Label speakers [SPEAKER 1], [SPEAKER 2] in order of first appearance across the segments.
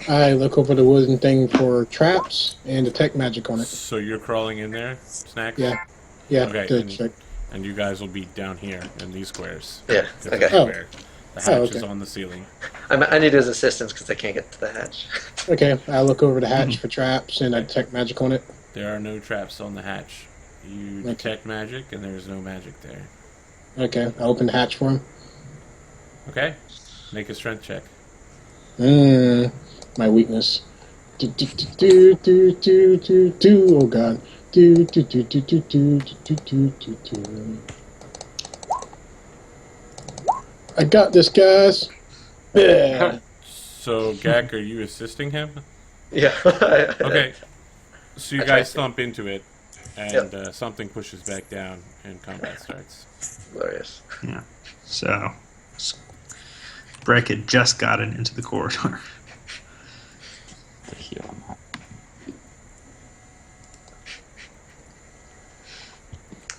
[SPEAKER 1] I look over the wooden thing for traps and detect magic on it.
[SPEAKER 2] So you're crawling in there, Snacks?
[SPEAKER 1] Yeah. Yeah,
[SPEAKER 2] Okay,
[SPEAKER 1] to check.
[SPEAKER 2] and you guys will be down here in these squares.
[SPEAKER 3] Yeah,
[SPEAKER 2] 'Cause
[SPEAKER 3] okay.
[SPEAKER 2] it's
[SPEAKER 1] Oh.
[SPEAKER 2] square. The hatch
[SPEAKER 1] okay.
[SPEAKER 2] is on the ceiling.
[SPEAKER 3] I need his assistance because I can't get to the hatch.
[SPEAKER 1] Okay, I look over the hatch for traps and I detect magic on it.
[SPEAKER 2] There are no traps on the hatch. You
[SPEAKER 1] Okay.
[SPEAKER 2] detect magic, and there is no magic there.
[SPEAKER 1] Okay, I open the hatch for him.
[SPEAKER 2] Okay, make a strength check.
[SPEAKER 1] My weakness. Do. Oh god. Do. I got this, guys. Yeah.
[SPEAKER 2] So, Gak, are you assisting him?
[SPEAKER 3] Yeah.
[SPEAKER 2] Okay. So you
[SPEAKER 3] I tried
[SPEAKER 2] guys
[SPEAKER 3] to.
[SPEAKER 2] thump into it, and something pushes back down, and combat starts.
[SPEAKER 3] Glorious.
[SPEAKER 4] Yeah. So, Breck had just gotten into the corridor.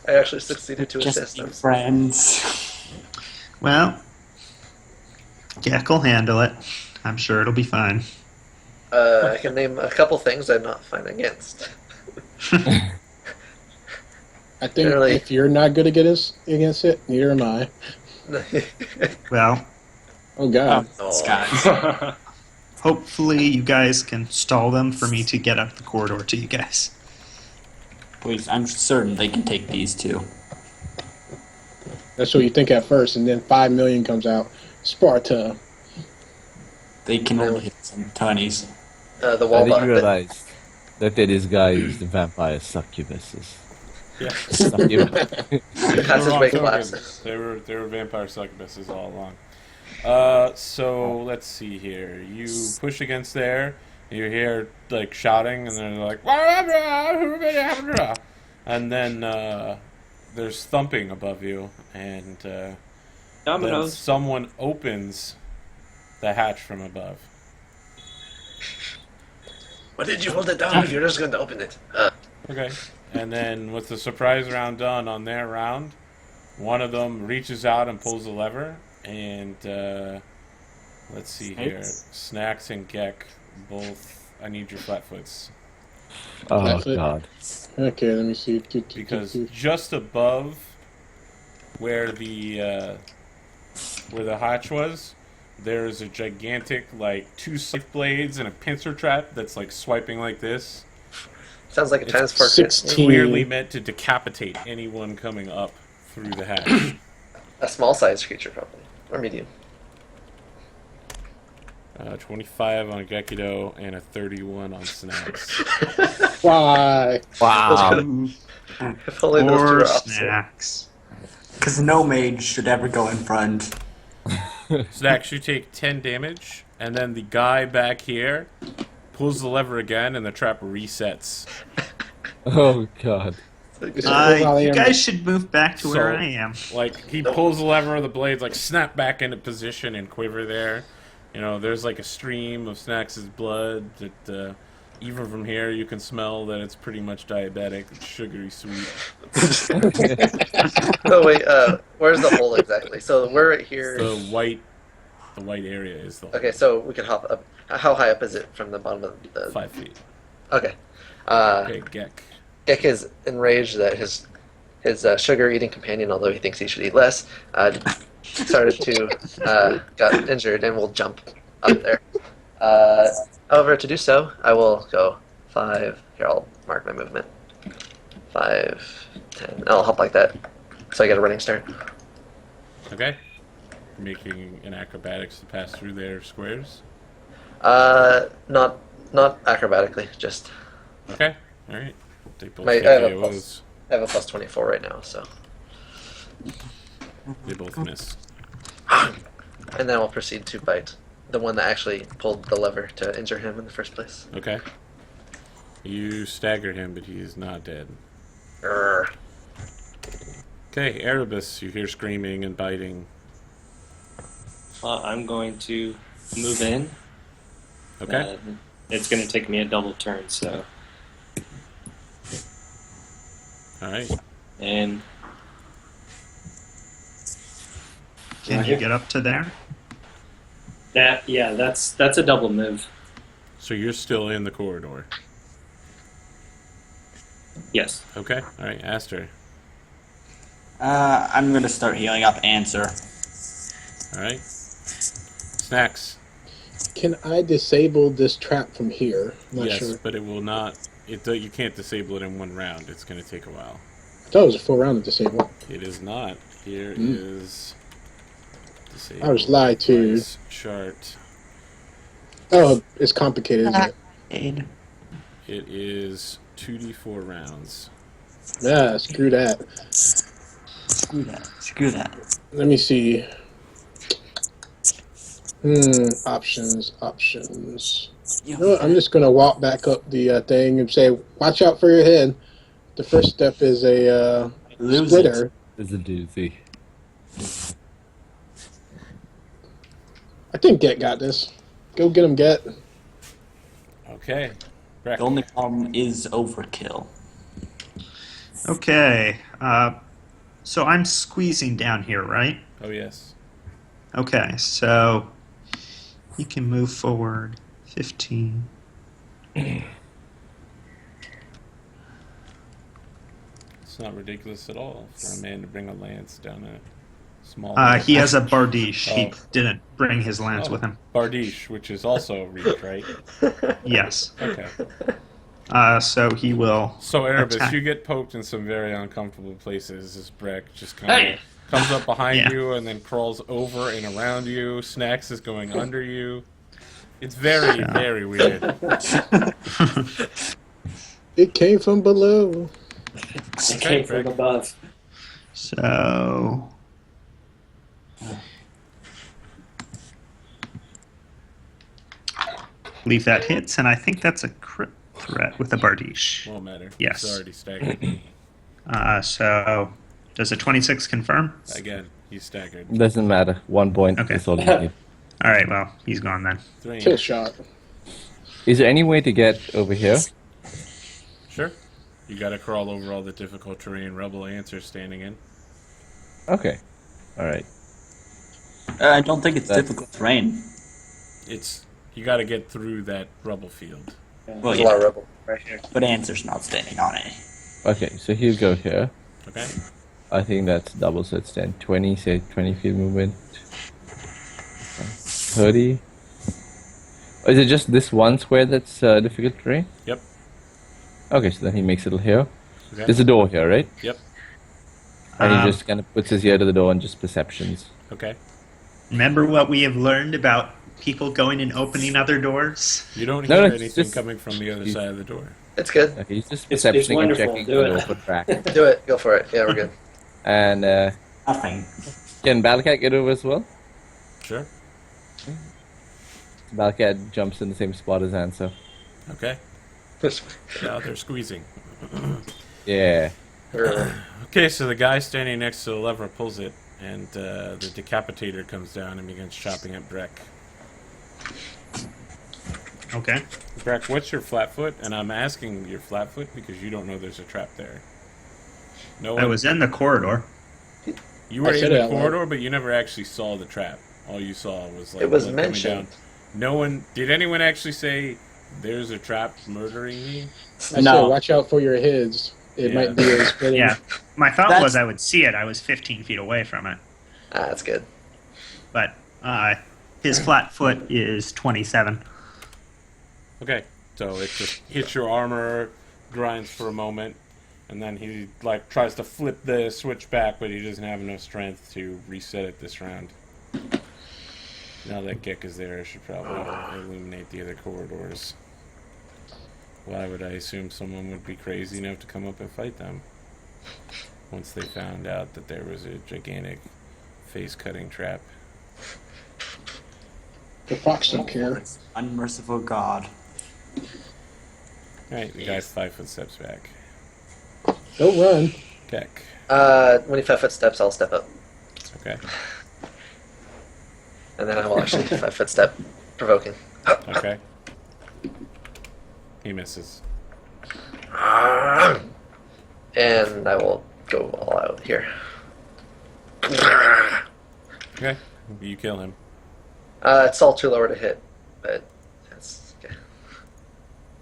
[SPEAKER 3] I actually succeeded to
[SPEAKER 5] Just
[SPEAKER 3] assist
[SPEAKER 5] be
[SPEAKER 3] him.
[SPEAKER 5] friends.
[SPEAKER 4] Well, Gek will handle it. I'm sure it'll be fine.
[SPEAKER 3] I can name a couple things I'm not fine against.
[SPEAKER 1] I think
[SPEAKER 3] Generally-
[SPEAKER 1] if you're not good against it, neither am I.
[SPEAKER 4] Well,
[SPEAKER 1] Oh god.
[SPEAKER 3] Oh.
[SPEAKER 5] Guys.
[SPEAKER 4] hopefully you guys can stall them for me to get up the corridor to you guys.
[SPEAKER 5] Please, I'm certain they can take these two.
[SPEAKER 1] That's what you think at first, and then 5 million comes out. Sparta.
[SPEAKER 5] They can only hit some tunnies.
[SPEAKER 3] The
[SPEAKER 6] I
[SPEAKER 3] wall
[SPEAKER 6] didn't
[SPEAKER 3] button.
[SPEAKER 6] realize that they disguised the vampire succubuses.
[SPEAKER 2] Yeah.
[SPEAKER 6] Succubus.
[SPEAKER 3] Passageway collapses.
[SPEAKER 2] They were vampire succubuses all along. So let's see here. You push against there, and you hear like shouting, and they're like, and then there's thumping above you, and then
[SPEAKER 7] Dominoes.
[SPEAKER 2] someone opens the hatch from above.
[SPEAKER 3] Why did you hold it down? You're just going to open it.
[SPEAKER 2] Okay. And then with the surprise round done on their round, one of them reaches out and pulls a lever, and let's see here. Snacks and Gek both. I need your flatfoots.
[SPEAKER 6] Oh
[SPEAKER 1] Flatfoot.
[SPEAKER 6] god.
[SPEAKER 1] Okay, let me see.
[SPEAKER 2] Because just above where the hatch was, there is a gigantic, like, 2 scythe blades and a pincer trap that's like swiping like this.
[SPEAKER 3] Sounds like a
[SPEAKER 2] It's
[SPEAKER 3] transport.
[SPEAKER 1] 16.
[SPEAKER 2] Clearly meant to decapitate anyone coming up through the hatch.
[SPEAKER 3] A small-sized creature, probably. Or medium.
[SPEAKER 2] 25 on Gekido and a 31 on Snacks.
[SPEAKER 1] Why?
[SPEAKER 6] Wow.
[SPEAKER 3] If only those two
[SPEAKER 4] Or
[SPEAKER 3] were opposite.
[SPEAKER 4] snacks.
[SPEAKER 5] Because no mage should ever go in front.
[SPEAKER 2] Snacks, you take 10 damage, and then the guy back here pulls the lever again, and the trap resets.
[SPEAKER 6] Oh god.
[SPEAKER 4] You guys should move back to where
[SPEAKER 2] So-
[SPEAKER 4] I am.
[SPEAKER 2] Like, he pulls the lever, and the blades, like, snap back into position and quiver there. You know, there's, like, a stream of Snacks' blood that, even from here, you can smell that it's pretty much diabetic. It's sugary sweet.
[SPEAKER 3] Oh, wait, where's the hole exactly? So we're right here.
[SPEAKER 2] The white area is the
[SPEAKER 3] Okay, so we can hop up. How high up is it from the bottom of the...
[SPEAKER 2] 5 feet.
[SPEAKER 3] Okay.
[SPEAKER 2] Okay, Gek.
[SPEAKER 3] Gek is enraged that his sugar-eating companion, although he thinks he should eat less, started to got injured and will jump up there. However, to do so, I will go 5. Here, I'll mark my movement. 5, 10. And I'll hop like that, so I get a running start.
[SPEAKER 2] Okay. Making an acrobatics to pass through their squares.
[SPEAKER 3] Not acrobatically, just
[SPEAKER 2] Okay. All right. They both
[SPEAKER 3] I
[SPEAKER 2] get
[SPEAKER 3] have a
[SPEAKER 2] AOs.
[SPEAKER 3] I have a plus 24 right now, so.
[SPEAKER 2] They both miss.
[SPEAKER 3] And then I'll proceed to bite the one that actually pulled the lever to injure him in the first place.
[SPEAKER 2] Okay. You stagger him, but he is not dead.
[SPEAKER 3] Grr.
[SPEAKER 2] Okay, Erebus, you hear screaming and biting.
[SPEAKER 7] I'm going to move in.
[SPEAKER 2] Okay.
[SPEAKER 7] It's going to take me a double turn, so.
[SPEAKER 2] All right.
[SPEAKER 7] And
[SPEAKER 4] Can you get up to there?
[SPEAKER 7] that's a double move.
[SPEAKER 2] So you're still in the corridor.
[SPEAKER 7] Yes.
[SPEAKER 2] Okay. All right, Aster.
[SPEAKER 5] I'm gonna start healing up Answer.
[SPEAKER 2] All right. Snacks.
[SPEAKER 1] Can I disable this trap from here? I'm not
[SPEAKER 2] Yes,
[SPEAKER 1] sure.
[SPEAKER 2] but it will not. You can't disable it in one round. It's going to take a while.
[SPEAKER 1] I thought it was a full round to disable.
[SPEAKER 2] It is not. Here
[SPEAKER 1] Hmm.
[SPEAKER 2] is disable.
[SPEAKER 1] I was lied to.
[SPEAKER 2] device Chart.
[SPEAKER 1] Oh, it's complicated, isn't it?
[SPEAKER 5] Aid.
[SPEAKER 2] It is 2d4 rounds.
[SPEAKER 1] Yeah, screw that.
[SPEAKER 5] Screw that. Screw that.
[SPEAKER 1] Let me see. Options. You know what? I'm just going to walk back up the thing and say, watch out for your head. The first step is a
[SPEAKER 5] Lose
[SPEAKER 1] splitter.
[SPEAKER 6] It's a doozy.
[SPEAKER 1] I think Get got this. Go get him, Get.
[SPEAKER 2] Okay. Breck.
[SPEAKER 5] The only problem is overkill.
[SPEAKER 4] Okay. So I'm squeezing down here, right?
[SPEAKER 2] Oh, yes.
[SPEAKER 4] Okay, so you can move forward 15.
[SPEAKER 2] It's not ridiculous at all for a man to bring a lance down a small...
[SPEAKER 4] He has a bardiche. He
[SPEAKER 2] Oh.
[SPEAKER 4] didn't bring his lance
[SPEAKER 2] Oh,
[SPEAKER 4] with him.
[SPEAKER 2] Bardiche, which is also reach, right?
[SPEAKER 4] Yes.
[SPEAKER 2] Okay.
[SPEAKER 4] So he will.
[SPEAKER 2] So, Erebus,
[SPEAKER 4] attack.
[SPEAKER 2] you get poked in some very uncomfortable places as Breck just kind of comes up behind
[SPEAKER 4] Yeah.
[SPEAKER 2] you and then crawls over and around you. Snacks is going under you. It's very,
[SPEAKER 4] Yeah.
[SPEAKER 2] very weird.
[SPEAKER 1] It came from below.
[SPEAKER 7] It came from
[SPEAKER 2] Rick.
[SPEAKER 7] above.
[SPEAKER 4] So. Believe that hits, and I think that's a crit threat with a bardiche.
[SPEAKER 2] Won't matter.
[SPEAKER 4] Yes.
[SPEAKER 2] It's already staggered.
[SPEAKER 4] So does a 26 confirm?
[SPEAKER 2] Again, he's staggered.
[SPEAKER 6] Doesn't matter. 1 point.
[SPEAKER 4] Okay.
[SPEAKER 6] That's all you need.
[SPEAKER 4] All right, well, he's gone then.
[SPEAKER 2] Three.
[SPEAKER 1] Kill shot.
[SPEAKER 6] Is there any way to get over here?
[SPEAKER 2] Sure. You gotta crawl over all the difficult terrain Rebel Answer standing in.
[SPEAKER 6] Okay. Alright.
[SPEAKER 5] I don't think it's
[SPEAKER 6] That-
[SPEAKER 5] difficult terrain.
[SPEAKER 2] It's... You gotta get through that rubble field.
[SPEAKER 5] Well,
[SPEAKER 3] There's a lot of
[SPEAKER 5] yeah,
[SPEAKER 3] rebel right here.
[SPEAKER 5] but Answer's not standing on it.
[SPEAKER 6] Okay, so he'll go here.
[SPEAKER 2] Okay?
[SPEAKER 6] I think that's double, so it's 10. 20, say 20 feet movement. 30. Or is it just this one square that's difficult terrain?
[SPEAKER 2] Yep.
[SPEAKER 6] Okay, so then he makes it here.
[SPEAKER 2] Okay.
[SPEAKER 6] There's a door here, right?
[SPEAKER 2] Yep.
[SPEAKER 6] And he
[SPEAKER 4] Um,
[SPEAKER 6] just kind of puts his ear to the door and just perceptions.
[SPEAKER 2] Okay.
[SPEAKER 4] Remember what we have learned about people going and opening other doors?
[SPEAKER 2] You don't
[SPEAKER 6] No,
[SPEAKER 2] hear
[SPEAKER 6] no, it's
[SPEAKER 2] anything
[SPEAKER 6] just-
[SPEAKER 2] coming from the other
[SPEAKER 6] you-
[SPEAKER 2] side of the door.
[SPEAKER 3] It's good.
[SPEAKER 6] Okay, he's just
[SPEAKER 7] It's
[SPEAKER 6] perceptioning and
[SPEAKER 7] wonderful.
[SPEAKER 6] checking
[SPEAKER 7] Do
[SPEAKER 6] the
[SPEAKER 7] it.
[SPEAKER 6] door for track.
[SPEAKER 3] Do it. Go for it. Yeah, we're good.
[SPEAKER 6] And
[SPEAKER 5] Nothing.
[SPEAKER 6] can Balcat get over as well?
[SPEAKER 2] Sure.
[SPEAKER 6] Balcat jumps in the same spot as Answer.
[SPEAKER 2] Okay. Now they're squeezing.
[SPEAKER 6] Yeah.
[SPEAKER 2] Okay, so the guy standing next to the lever pulls it, and the decapitator comes down and begins chopping at Breck.
[SPEAKER 4] Okay.
[SPEAKER 2] Breck, what's your flat foot? And I'm asking your flat foot because you don't know there's a trap there. No one,
[SPEAKER 4] I was in the corridor.
[SPEAKER 2] you were
[SPEAKER 1] I
[SPEAKER 2] in
[SPEAKER 1] said it
[SPEAKER 2] the
[SPEAKER 1] out loud.
[SPEAKER 2] corridor, but you never actually saw the trap. All you saw was like
[SPEAKER 3] It was
[SPEAKER 2] blood coming
[SPEAKER 3] mentioned.
[SPEAKER 2] down. No one did. Anyone actually say there's a trap murdering me?
[SPEAKER 1] I
[SPEAKER 5] No.
[SPEAKER 1] said, watch out for your heads. It
[SPEAKER 2] Yeah.
[SPEAKER 1] might be a splitter.
[SPEAKER 4] Yeah. My thought
[SPEAKER 5] That's-
[SPEAKER 4] was I would see it. I was 15 feet away from it.
[SPEAKER 3] That's good.
[SPEAKER 4] But his flat foot is 27.
[SPEAKER 2] Okay, so it just hits your armor, grinds for a moment, and then he like tries to flip the switch back, but he doesn't have enough strength to reset it this round. Now that Gek is there, I should probably illuminate the other corridors. Why would I assume someone would be crazy enough to come up and fight them? Once they found out that there was a gigantic face-cutting trap.
[SPEAKER 1] The fox don't care.
[SPEAKER 5] Unmerciful God.
[SPEAKER 2] Alright, the guy's 5 foot steps back.
[SPEAKER 1] Don't run.
[SPEAKER 2] Gek.
[SPEAKER 3] 25 footsteps, I'll step up.
[SPEAKER 2] Okay.
[SPEAKER 3] And then I will actually 5 foot step. Provoking.
[SPEAKER 2] Okay. He misses.
[SPEAKER 3] And I will go all out here.
[SPEAKER 2] Okay. You kill him.
[SPEAKER 3] It's all too lower to hit, but that's okay.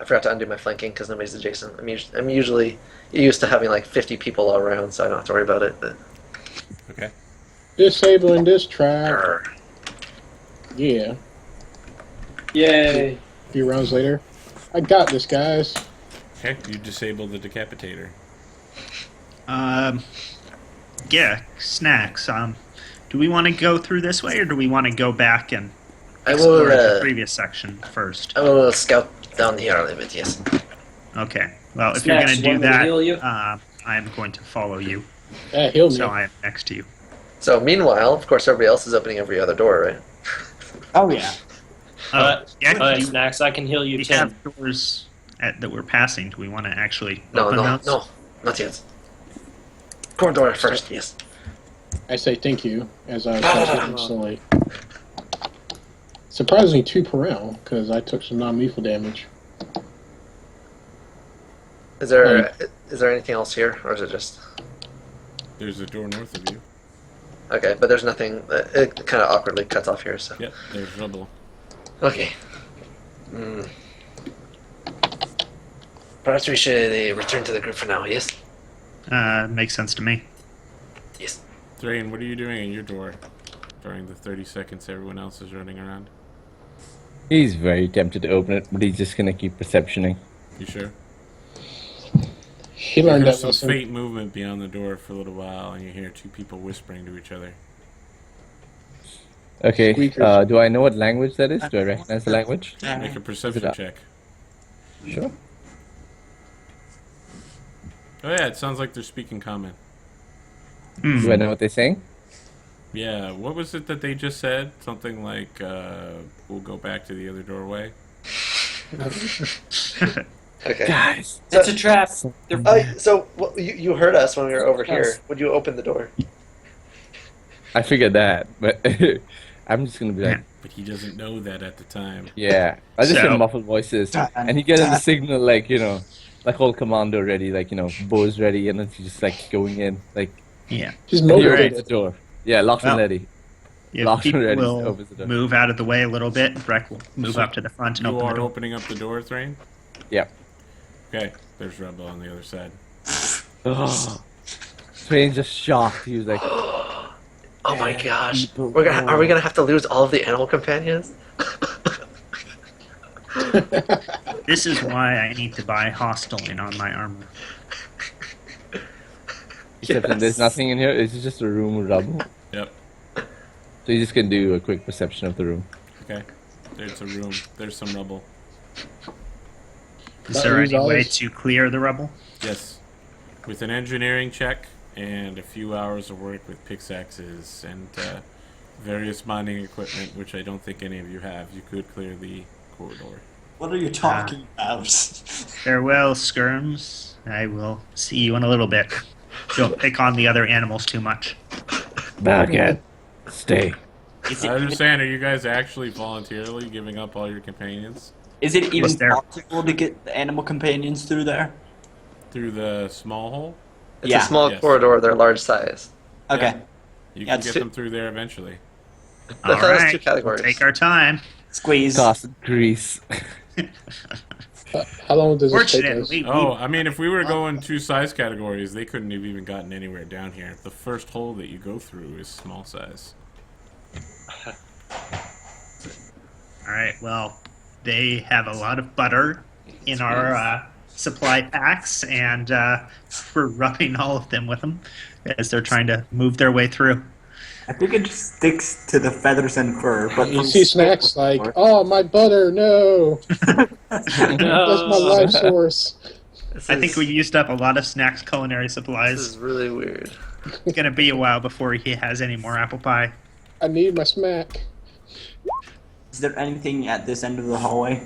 [SPEAKER 3] I forgot to undo my flanking because nobody's adjacent. I'm usually used to having like 50 people all around, so I don't have to worry about it. But
[SPEAKER 2] Okay.
[SPEAKER 1] Disabling this track.
[SPEAKER 3] Grr.
[SPEAKER 1] Yeah.
[SPEAKER 7] Yay.
[SPEAKER 1] A few rounds later. I got this, guys.
[SPEAKER 2] Okay, you disable the decapitator.
[SPEAKER 4] Yeah, snacks. Do we want to go through this way, or do we want to go back and
[SPEAKER 3] I
[SPEAKER 4] explore
[SPEAKER 3] will.
[SPEAKER 4] the previous section first?
[SPEAKER 3] I will scout down here a little bit. Yes.
[SPEAKER 4] Okay. Well, if
[SPEAKER 7] Snacks,
[SPEAKER 4] you're going to
[SPEAKER 7] you
[SPEAKER 4] do
[SPEAKER 7] want me to
[SPEAKER 4] that,
[SPEAKER 7] heal you?
[SPEAKER 4] I am going to follow you.
[SPEAKER 1] Heal me.
[SPEAKER 4] So I am next to you.
[SPEAKER 3] So meanwhile, of course, everybody else is opening every other door, right?
[SPEAKER 5] Oh yeah.
[SPEAKER 4] Yeah,
[SPEAKER 7] But
[SPEAKER 4] do
[SPEAKER 7] Snacks, I can heal you
[SPEAKER 4] we
[SPEAKER 7] 10.
[SPEAKER 4] have doors that we're passing. Do we want to actually
[SPEAKER 3] No,
[SPEAKER 4] open
[SPEAKER 3] no,
[SPEAKER 4] those?
[SPEAKER 3] no, not yet. Corridor first. Yes.
[SPEAKER 1] I say thank you as I start instantly. Surprisingly, 2 per round because I took some non-lethal damage.
[SPEAKER 3] Is there anything else here, or is it just
[SPEAKER 2] There's a door north of you.
[SPEAKER 3] okay? But there's nothing. It kind of awkwardly cuts off here. So
[SPEAKER 2] Yep, there's rubble.
[SPEAKER 3] okay. Perhaps we should return to the group for now. Yes.
[SPEAKER 4] Makes sense to me.
[SPEAKER 3] Yes.
[SPEAKER 2] Thrain, what are you doing in your door during the 30 seconds everyone else is running around?
[SPEAKER 6] He's very tempted to open it, but he's just gonna keep perceptioning.
[SPEAKER 2] You sure?
[SPEAKER 1] He learned
[SPEAKER 2] There's
[SPEAKER 1] that
[SPEAKER 2] some
[SPEAKER 1] lesson.
[SPEAKER 2] faint movement beyond the door for a little while, and you hear 2 people whispering to each other.
[SPEAKER 6] Okay,
[SPEAKER 1] Squeakers.
[SPEAKER 6] do I know what language that is? Do I recognize the language?
[SPEAKER 2] Make a perception
[SPEAKER 6] up?
[SPEAKER 2] check.
[SPEAKER 6] Sure.
[SPEAKER 2] Oh yeah, it sounds like they're speaking common.
[SPEAKER 6] Do I know what they're saying?
[SPEAKER 2] Yeah, what was it that they just said? Something like, we'll go back to the other doorway.
[SPEAKER 3] Okay.
[SPEAKER 6] Guys.
[SPEAKER 7] It's a trap. They're
[SPEAKER 3] So well, you heard us when we were over here.
[SPEAKER 7] Yes.
[SPEAKER 3] Would you open the door?
[SPEAKER 6] I figured that, but I'm just gonna be like,
[SPEAKER 2] But he doesn't know that at the time.
[SPEAKER 6] yeah. I just
[SPEAKER 4] So-
[SPEAKER 6] hear muffled voices, and he gets the signal like, like whole commando ready, like, bows ready, and then he's just like going in, like,
[SPEAKER 4] Yeah.
[SPEAKER 1] He's
[SPEAKER 6] and he opens
[SPEAKER 1] motivated.
[SPEAKER 6] the door. Yeah, locked and
[SPEAKER 4] Well,
[SPEAKER 6] ready.
[SPEAKER 4] If
[SPEAKER 6] Locked
[SPEAKER 4] people
[SPEAKER 6] and ready,
[SPEAKER 4] will
[SPEAKER 6] opens the door.
[SPEAKER 4] move out of the way a little bit, Breck will move
[SPEAKER 2] So
[SPEAKER 4] up to the front and
[SPEAKER 2] You
[SPEAKER 4] open the
[SPEAKER 2] are
[SPEAKER 4] door.
[SPEAKER 2] opening up the door, Thrain?
[SPEAKER 6] Yeah.
[SPEAKER 2] Okay, there's Rebel on the other side.
[SPEAKER 6] Train just shocked. He was like,
[SPEAKER 3] Oh my gosh!
[SPEAKER 6] people
[SPEAKER 3] Are we gonna have to lose all of the animal companions?
[SPEAKER 4] This is why I need to buy Hosteling on my armor.
[SPEAKER 6] except that there's nothing in here. It's just a room with rubble.
[SPEAKER 2] Yep.
[SPEAKER 6] So you just can do a quick perception of the room.
[SPEAKER 2] Okay. There's a room. There's some rubble.
[SPEAKER 4] Is
[SPEAKER 1] That
[SPEAKER 4] there
[SPEAKER 1] means
[SPEAKER 4] any way
[SPEAKER 1] always-
[SPEAKER 4] to clear the rubble?
[SPEAKER 2] Yes. With an engineering check and a few hours of work with pickaxes and various mining equipment, which I don't think any of you have, you could clear the corridor.
[SPEAKER 5] What are you talking about?
[SPEAKER 4] Farewell, skirms. I will see you in a little bit. Don't pick on the other animals too much.
[SPEAKER 6] Baghead, stay.
[SPEAKER 5] Is
[SPEAKER 2] I
[SPEAKER 5] it, even,
[SPEAKER 2] understand. Are you guys actually voluntarily giving up all your companions
[SPEAKER 5] is it even
[SPEAKER 4] Is there-
[SPEAKER 5] possible to get the animal companions through there?
[SPEAKER 2] through the small hole?
[SPEAKER 3] It's
[SPEAKER 5] Yeah.
[SPEAKER 3] a small
[SPEAKER 2] Yes.
[SPEAKER 3] corridor. They're large size.
[SPEAKER 5] Okay.
[SPEAKER 2] Yeah. You
[SPEAKER 5] Yeah,
[SPEAKER 2] can get
[SPEAKER 5] it's-
[SPEAKER 2] them through there eventually.
[SPEAKER 4] All
[SPEAKER 3] I thought it was
[SPEAKER 4] right,
[SPEAKER 3] 2 categories.
[SPEAKER 4] we'll take our time.
[SPEAKER 5] Squeeze.
[SPEAKER 6] Toss grease.
[SPEAKER 1] How long does this take us?
[SPEAKER 4] Fortunately,
[SPEAKER 2] Oh, I mean, if we were going 2 size categories, they couldn't have even gotten anywhere down here. The first hole that you go through is small size.
[SPEAKER 4] all right. Well, they have a lot of butter in our supply packs, and we're rubbing all of them with them as they're trying to move their way through.
[SPEAKER 5] I think it just sticks to the feathers and fur. But
[SPEAKER 1] You see snacks like, oh, my butter, no. That's my life source.
[SPEAKER 4] I think we used up a lot of snacks culinary
[SPEAKER 3] This
[SPEAKER 4] supplies.
[SPEAKER 3] is really weird.
[SPEAKER 4] It's gonna be a while before he has any more apple pie.
[SPEAKER 1] I need my smack.
[SPEAKER 5] is there anything at this end of the hallway?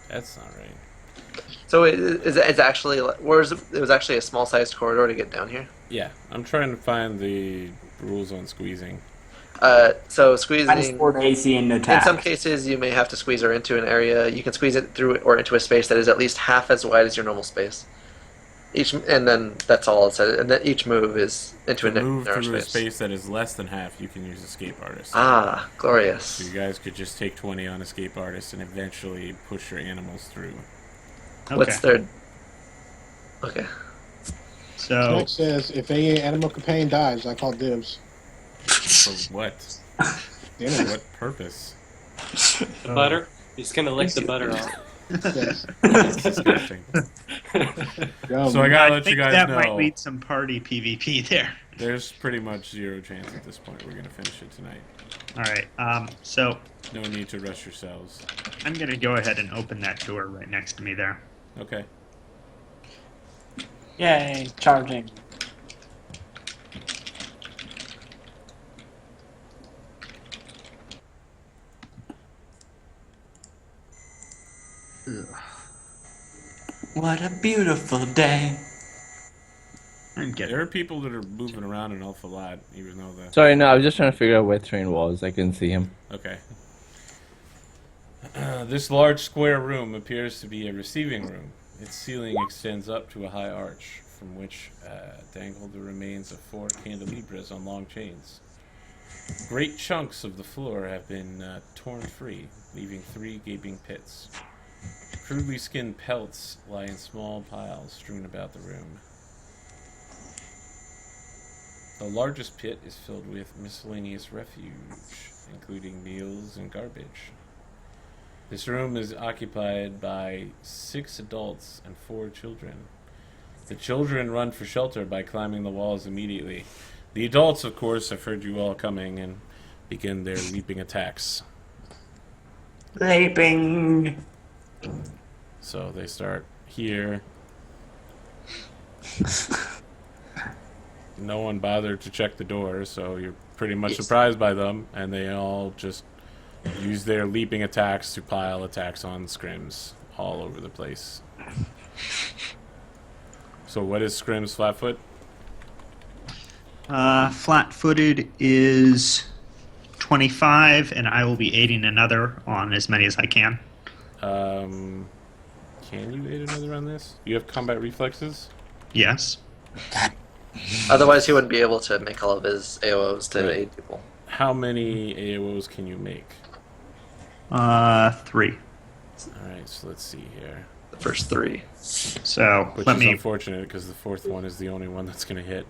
[SPEAKER 2] That's not right.
[SPEAKER 3] So it's actually it was actually a small sized corridor to get down here.
[SPEAKER 2] Yeah, I'm trying to find the rules on squeezing.
[SPEAKER 3] So
[SPEAKER 5] Minus
[SPEAKER 3] squeezing.
[SPEAKER 5] 4 to AC and
[SPEAKER 3] In
[SPEAKER 5] attack.
[SPEAKER 3] some cases, you may have to squeeze her into an area. You can squeeze it through or into a space that is at least half as wide as your normal space. and then that's all it said. And then each move is into
[SPEAKER 2] To
[SPEAKER 3] a
[SPEAKER 2] move
[SPEAKER 3] narrow
[SPEAKER 2] through a
[SPEAKER 3] space.
[SPEAKER 2] space that is less than half, you can use Escape Artist.
[SPEAKER 3] Ah, glorious.
[SPEAKER 2] So you guys could just take 20 on Escape Artist and eventually push your animals through.
[SPEAKER 4] Okay.
[SPEAKER 3] What's their... Okay.
[SPEAKER 4] So
[SPEAKER 1] It says, if any animal companion dies, I call dibs.
[SPEAKER 2] For what?
[SPEAKER 1] Damn it.
[SPEAKER 2] What purpose?
[SPEAKER 7] The butter? He's gonna lick the butter off.
[SPEAKER 1] Yes.
[SPEAKER 2] That's disgusting.
[SPEAKER 1] Yum.
[SPEAKER 2] So I gotta
[SPEAKER 4] I
[SPEAKER 2] let you
[SPEAKER 4] think
[SPEAKER 2] guys
[SPEAKER 4] that
[SPEAKER 2] know.
[SPEAKER 4] might lead some party PvP there.
[SPEAKER 2] There's pretty much 0 chance at this point we're gonna finish it tonight.
[SPEAKER 4] All right. So
[SPEAKER 2] No need to rush yourselves.
[SPEAKER 4] I'm gonna go ahead and open that door right next to me there.
[SPEAKER 2] Okay.
[SPEAKER 7] Yay, charging.
[SPEAKER 5] What a beautiful day.
[SPEAKER 4] I'm getting.
[SPEAKER 2] There are people that are moving around an awful lot, even though the...
[SPEAKER 6] Sorry, no, I was just trying to figure out where Train was. I couldn't see him.
[SPEAKER 2] Okay. This large square room appears to be a receiving room. Its ceiling extends up to a high arch, from which dangle the remains of 4 candelabras on long chains. Great chunks of the floor have been torn free, leaving 3 gaping pits. Crudely skinned pelts lie in small piles strewn about the room. The largest pit is filled with miscellaneous refuge, including meals and garbage. This room is occupied by 6 adults and 4 children. The children run for shelter by climbing the walls immediately. The adults, of course, have heard you all coming and begin their leaping attacks.
[SPEAKER 5] Leaping.
[SPEAKER 2] So they start here. No one bothered to check the door, so you're pretty much surprised by them, and they all just use their leaping attacks to pile attacks on scrims all over the place. So what is Scrim's flatfoot?
[SPEAKER 4] Flat-footed is 25, and I will be aiding another on as many as I can.
[SPEAKER 2] Can you aid another on this? You have combat reflexes?
[SPEAKER 4] Yes.
[SPEAKER 3] Otherwise, he wouldn't be able to make all of his AOs to aid people.
[SPEAKER 2] How many AOs can you make?
[SPEAKER 4] 3.
[SPEAKER 2] Alright, so let's see here.
[SPEAKER 3] The first 3.
[SPEAKER 4] So
[SPEAKER 2] Which
[SPEAKER 4] let
[SPEAKER 2] is
[SPEAKER 4] me.
[SPEAKER 2] unfortunate because the 4th one is the only one that's going to hit.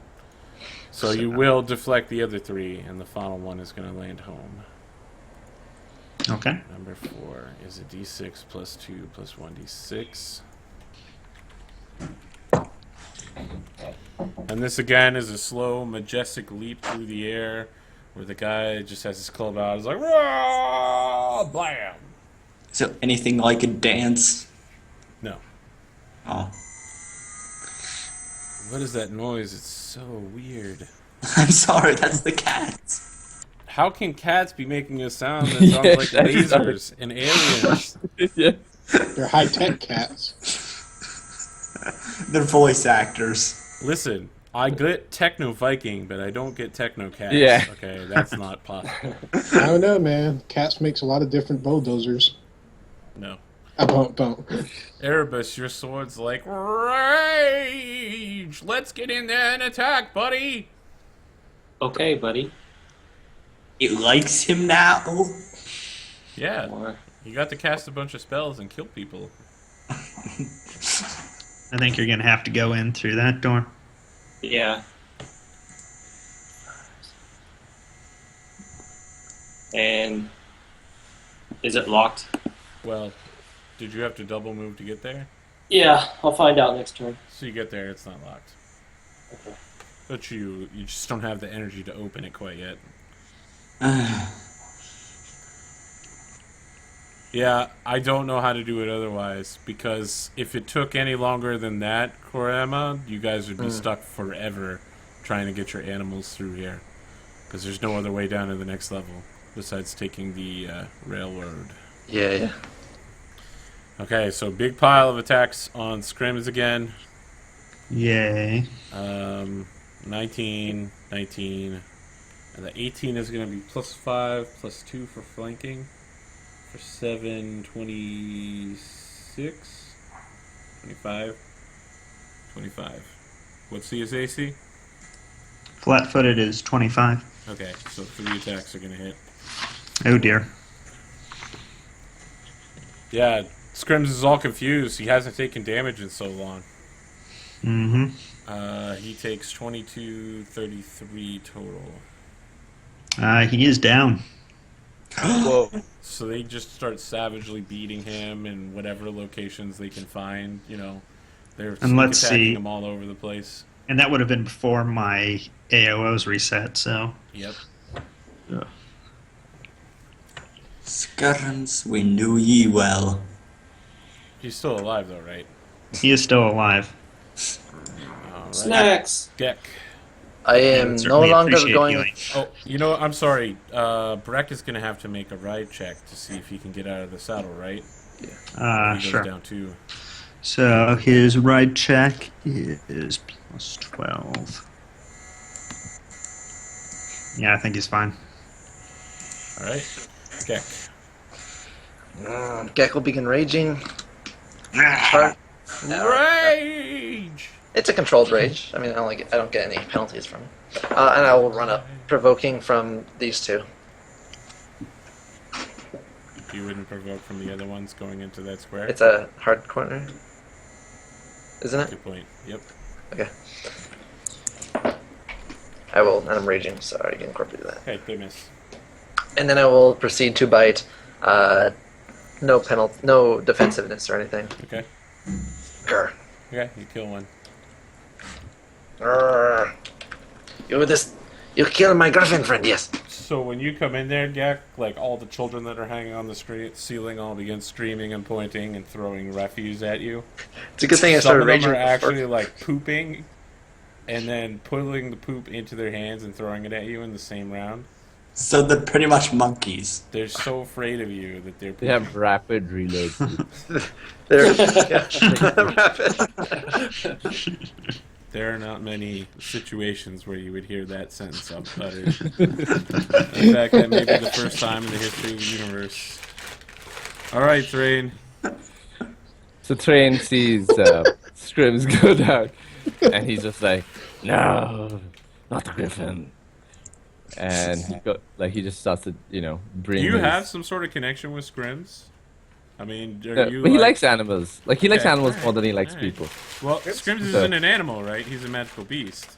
[SPEAKER 2] So you will deflect the other 3, and the final one is going to land home.
[SPEAKER 4] Okay.
[SPEAKER 2] Number 4 is a d6 plus 2 plus 1d6. And this again is a slow, majestic leap through the air where the guy just has his club out. He's like, "Rah!" Blam!
[SPEAKER 5] So anything like a dance?
[SPEAKER 2] No.
[SPEAKER 5] Oh.
[SPEAKER 2] What is that noise? It's so weird.
[SPEAKER 5] I'm sorry, that's the cats.
[SPEAKER 2] How can cats be making a sound that sounds like lasers and aliens?
[SPEAKER 6] Yeah.
[SPEAKER 1] They're high-tech cats.
[SPEAKER 5] They're voice actors.
[SPEAKER 2] Listen, I get Techno Viking, but I don't get Techno Cats.
[SPEAKER 6] Yeah.
[SPEAKER 2] Okay, that's not possible.
[SPEAKER 1] I don't know, man. Cats makes a lot of different bulldozers.
[SPEAKER 2] No.
[SPEAKER 1] Don't.
[SPEAKER 2] Erebus, your sword's like, rage! Let's get in there and attack, buddy!
[SPEAKER 7] Okay, buddy.
[SPEAKER 5] It likes him now.
[SPEAKER 2] Yeah,
[SPEAKER 7] Or
[SPEAKER 2] you got to cast a bunch of spells and kill people.
[SPEAKER 4] I think you're gonna have to go in through that door.
[SPEAKER 7] yeah. And is it locked?
[SPEAKER 2] Well, did you have to double move to get there?
[SPEAKER 7] Yeah, I'll find out next turn.
[SPEAKER 2] So you get there, it's not locked.
[SPEAKER 7] Okay.
[SPEAKER 2] But you just don't have the energy to open it quite yet. Yeah, I don't know how to do it otherwise, because if it took any longer than that, Korama, you guys would be stuck forever trying to get your animals through here. Because there's no other way down to the next level, besides taking the railroad.
[SPEAKER 3] Yeah.
[SPEAKER 2] Okay, so big pile of attacks on scrims again.
[SPEAKER 4] Yay.
[SPEAKER 2] 19, and the 18 is going to be +5, +2 for flanking. For 7, 26, 25. 25. What's his AC?
[SPEAKER 4] Flat-footed is 25.
[SPEAKER 2] Okay, so 3 attacks are gonna hit.
[SPEAKER 4] Oh dear.
[SPEAKER 2] Yeah, Scrims is all confused. He hasn't taken damage in so long.
[SPEAKER 4] Mm-hmm.
[SPEAKER 2] He takes 22, 33 total.
[SPEAKER 4] He is down.
[SPEAKER 6] Whoa.
[SPEAKER 2] So they just start savagely beating him in whatever locations they can find. You know, they're
[SPEAKER 4] And let's
[SPEAKER 2] attacking
[SPEAKER 4] see.
[SPEAKER 2] him all over the place.
[SPEAKER 4] And that would have been before my AO's reset, so...
[SPEAKER 2] Yep.
[SPEAKER 5] Scarrans, we knew ye well.
[SPEAKER 2] He's still alive though, right?
[SPEAKER 4] He is still alive.
[SPEAKER 2] All right.
[SPEAKER 7] Snacks.
[SPEAKER 2] Geck.
[SPEAKER 3] I
[SPEAKER 4] I
[SPEAKER 3] am
[SPEAKER 4] would
[SPEAKER 3] no
[SPEAKER 4] certainly
[SPEAKER 3] longer
[SPEAKER 4] appreciate
[SPEAKER 3] going.
[SPEAKER 4] healing.
[SPEAKER 2] Oh, you know, I'm sorry. Breck is gonna have to make a ride check to see if he can get out of the saddle, right? He goes
[SPEAKER 4] Sure.
[SPEAKER 2] down too.
[SPEAKER 4] So his ride check is plus 12. Yeah, I think he's fine.
[SPEAKER 2] All right. Geck.
[SPEAKER 3] Geck will begin raging. Start.
[SPEAKER 2] Rage.
[SPEAKER 3] It's a controlled rage. I mean, I don't get any penalties from it. And I will run up, provoking from these two.
[SPEAKER 2] You wouldn't provoke from the other ones going into that square?
[SPEAKER 3] It's a hard corner, isn't it?
[SPEAKER 2] Good point. Yep.
[SPEAKER 3] Okay. I will, and I'm raging, so I can incorporate that.
[SPEAKER 2] Okay, they miss.
[SPEAKER 3] And then I will proceed to bite. No penalty, no defensiveness or anything.
[SPEAKER 2] Okay.
[SPEAKER 3] Grr.
[SPEAKER 2] Okay, you kill one.
[SPEAKER 3] Grr. You killed my girlfriend friend, yes.
[SPEAKER 2] So when you come in there, Geck, like all the children that are hanging on the ceiling all begin screaming and pointing and throwing refuse at you.
[SPEAKER 3] It's a good thing I
[SPEAKER 2] Some
[SPEAKER 3] started
[SPEAKER 2] of them
[SPEAKER 3] raging.
[SPEAKER 2] are
[SPEAKER 3] before.
[SPEAKER 2] actually like pooping and then pulling the poop into their hands and throwing it at you in the same round.
[SPEAKER 5] So they're pretty much monkeys.
[SPEAKER 2] They're so afraid of you that they're
[SPEAKER 6] They have rapid reloads.
[SPEAKER 3] They're rapid.
[SPEAKER 2] There are not many situations where you would hear that sentence uttered. In fact, that may be the first time in the history of the universe. Alright, Thrain.
[SPEAKER 6] So Train sees Scrims go down, and he's just like, "No, not the Griffin." And he just starts to, bring.
[SPEAKER 2] Do you
[SPEAKER 6] his...
[SPEAKER 2] have some sort of connection with Scrims? I mean, are
[SPEAKER 6] No,
[SPEAKER 2] you
[SPEAKER 6] but he
[SPEAKER 2] like...
[SPEAKER 6] likes animals. Like he likes
[SPEAKER 2] Okay,
[SPEAKER 6] animals more
[SPEAKER 2] alright,
[SPEAKER 6] than he likes
[SPEAKER 2] alright.
[SPEAKER 6] people.
[SPEAKER 2] Well, Scrims
[SPEAKER 6] So-
[SPEAKER 2] isn't an animal, right? He's a magical beast.